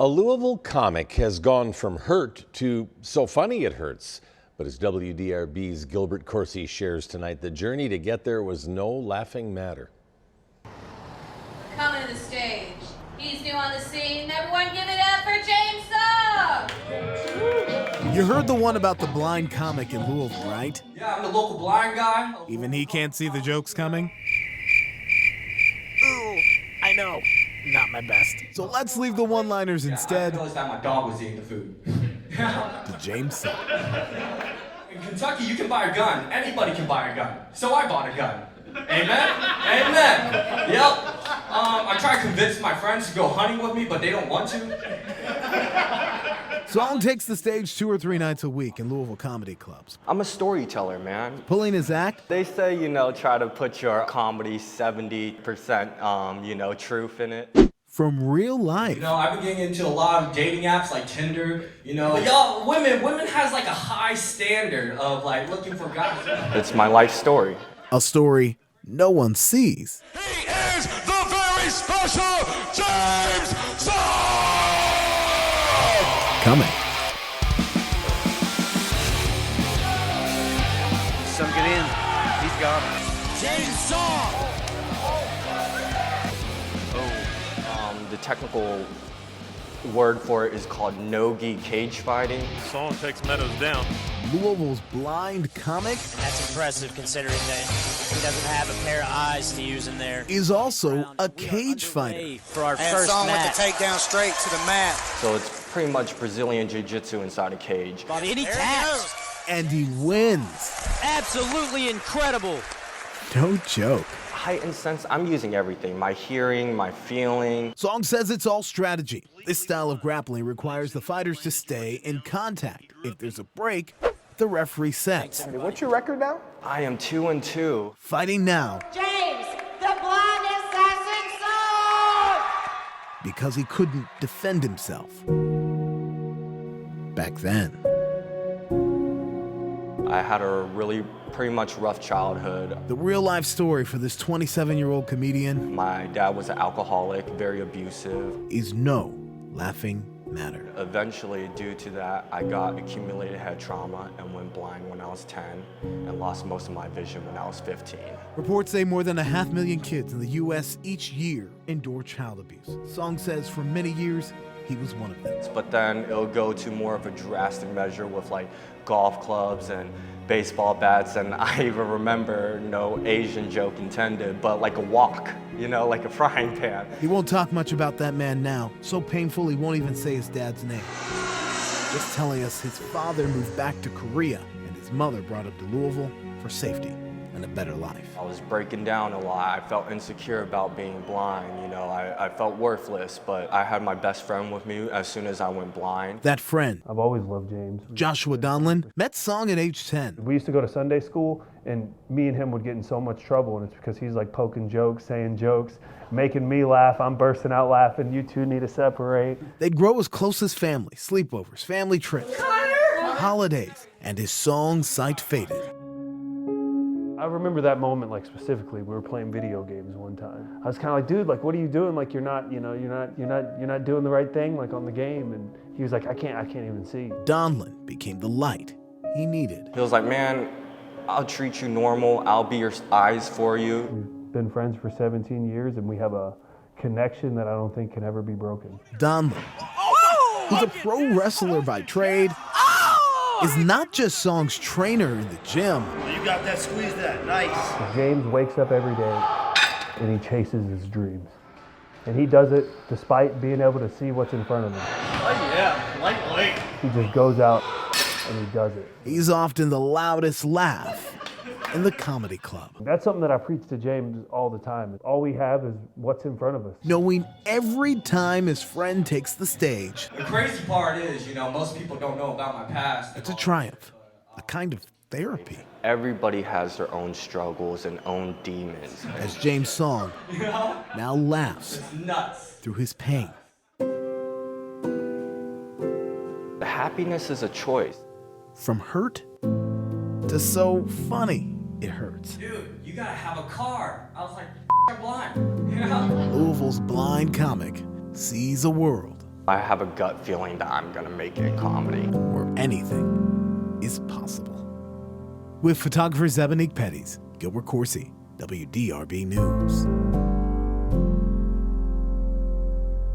A Louisville comic has gone from hurt to so funny it hurts. But as WDRB's Gilbert Corsi shares tonight, the journey to get there was no laughing matter. Coming to the stage. He's new on the scene. Everyone give it up for James Song! You heard the one about the blind comic in Louisville, right? Yeah, I'm the local blind guy. Even he can't see the jokes coming? Ooh, I know. Not my best. So let's leave the one-liners instead. I noticed that my dog was eating the food. To James Song. In Kentucky, you can buy a gun. Anybody can buy a gun. So I bought a gun. Amen? Amen. Yep. I try to convince my friends to go hunting with me, but they don't want to. Song takes the stage 2 or 3 nights a week in Louisville comedy clubs. I'm a storyteller, man. Pulling his act. They say, try to put your comedy 70%, truth in it. From real life. I've been getting into a lot of dating apps like Tinder, But y'all, women has like a high standard of like looking for guys. It's my life story. A story no one sees. He is the very special James Song! Coming. Sunk it in. He's got it. James Song! The technical word for it is called no-gi cage fighting. Song takes Meadows down. Louisville's blind comic. That's impressive considering that he doesn't have a pair of eyes to use in there. Is also a cage fighter. For our And first Song with match. the takedown straight to the mat. So it's pretty much Brazilian jiu-jitsu inside a cage. Bobby, and he There he taps. goes. And he wins. Absolutely incredible. No joke. Heightened sense, I'm using everything. My hearing, my feeling. Song says it's all strategy. This style of grappling requires the fighters to stay in contact. If there's a break, the referee sets. What's your record now? I am 2-2. Fighting now James, the blind assassin Song! because he couldn't defend himself. Back then. I had a really pretty much rough childhood. The real life story for this 27-year-old comedian My dad was an alcoholic, very abusive. is no laughing matter. Eventually, due to that, I got accumulated head trauma and went blind when I was 10 and lost most of my vision when I was 15. Reports say more than 500,000 kids in the U.S. each year endure child abuse. Song says for many years, he was one of them. But then it'll go to more of a drastic measure with like golf clubs and baseball bats, and I even remember, no Asian joke intended, but like a wok, like a frying pan. He won't talk much about that man now. So painful he won't even say his dad's name. Just telling us his father moved back to Korea and his mother brought up to Louisville for safety and a better life. I was breaking down a lot. I felt insecure about being blind, I felt worthless, but I had my best friend with me as soon as I went blind. That friend, I've always loved James. Joshua Donlin, met Song at age 10. We used to go to Sunday school, and me and him would get in so much trouble, and it's because he's like poking jokes, saying jokes, making me laugh. I'm bursting out laughing. You two need to separate. They'd grow as close as family, sleepovers, family trips, holidays, and his Song sight faded. I remember that moment, like specifically. We were playing video games one time. I was kind of like, dude, like, what are you doing? Like, you're not doing the right thing, like on the game. And he was like, I can't even see. Donlin became the light he needed. He was like, man, I'll treat you normal. I'll be your eyes for you. We've been friends for 17 years, and we have a connection that I don't think can ever be broken. Donlin, who's a pro wrestler by trade, is not just Song's trainer in the gym. You got that, squeeze that, nice. James wakes up every day and he chases his dreams. And he does it despite being able to see what's in front of him. Oh yeah, lightweight. He just goes out and he does it. He's often the loudest laugh in the comedy club. That's something that I preach to James all the time. All we have is what's in front of us. Knowing every time his friend takes the stage, The crazy part is, most people don't know about my past. it's a triumph, a kind of therapy. Everybody has their own struggles and own demons. As James Song now laughs It's nuts. through his pain. The happiness is a choice. From hurt to so funny it hurts. Dude, you gotta have a car. I was like, I'm blind. Louisville's blind comic sees a world I have a gut feeling that I'm gonna make it comedy. where anything is possible. With photographer Zebanique Petties, Gilbert Corsi, WDRB News.